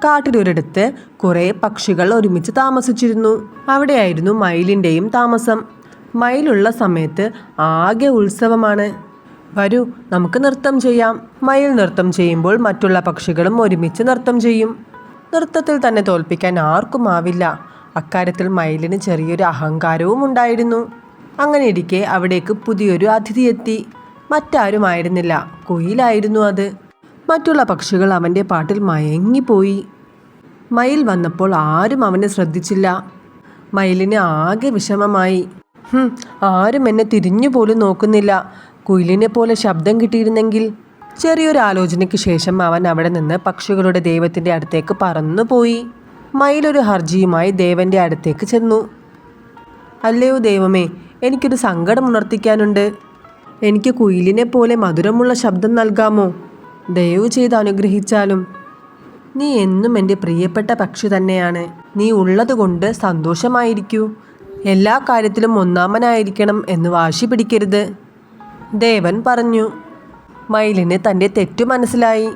കാട്ടിലൊരിടത്ത് കുറേ പക്ഷികൾ ഒരുമിച്ച് താമസിച്ചിരുന്നു. അവിടെയായിരുന്നു മയിലിൻ്റെയും താമസം. മയിലുള്ള സമയത്ത് ആകെ ഉത്സവമാണ്. വരൂ, നമുക്ക് നൃത്തം ചെയ്യാം. മയിൽ നൃത്തം ചെയ്യുമ്പോൾ മറ്റുള്ള പക്ഷികളും ഒരുമിച്ച് നൃത്തം ചെയ്യും. നൃത്തത്തിൽ തന്നെ തോൽപ്പിക്കാൻ ആർക്കും ആവില്ല. അക്കാര്യത്തിൽ മയിലിന് ചെറിയൊരു അഹങ്കാരവും ഉണ്ടായിരുന്നു. അങ്ങനെ ഇരിക്കെ അവിടേക്ക് പുതിയൊരു അതിഥി എത്തി. മറ്റാരുമായിരുന്നില്ല, കുയിലായിരുന്നു അത്. മറ്റുള്ള പക്ഷികൾ അവൻ്റെ പാട്ടിൽ മയങ്ങിപ്പോയി. മയിൽ വന്നപ്പോൾ ആരും അവനെ ശ്രദ്ധിച്ചില്ല. മയിലിന് ആകെ വിഷമമായി. ആരും എന്നെ തിരിഞ്ഞു പോലും നോക്കുന്നില്ല. കുയിലിനെ പോലെ ശബ്ദം കിട്ടിയിരുന്നെങ്കിൽ. ചെറിയൊരു ആലോചനയ്ക്ക് ശേഷം അവൻ അവിടെ നിന്ന് പക്ഷികളുടെ ദൈവത്തിൻ്റെ അടുത്തേക്ക് പറന്നുപോയി. മയിലൊരു ഹർജിയുമായി ദേവൻ്റെ അടുത്തേക്ക് ചെന്നു. അല്ലയോ ദൈവമേ, എനിക്കൊരു സങ്കടം ഉണർത്തിക്കാനുണ്ട്. എനിക്ക് കുയിലിനെ പോലെ മധുരമുള്ള ശബ്ദം നൽകാമോ? ദയവ് ചെയ്ത് അനുഗ്രഹിച്ചാലും. നീ എന്നും എൻ്റെ പ്രിയപ്പെട്ട പക്ഷി തന്നെയാണ്. നീ ഉള്ളതുകൊണ്ട് സന്തോഷമായിരിക്കൂ. എല്ലാ കാര്യത്തിലും ഒന്നാമനായിരിക്കണം എന്ന് വാശി പിടിക്കരുത്. ദേവൻ പറഞ്ഞു. മയിലിന് തൻ്റെ തെറ്റു മനസ്സിലായി.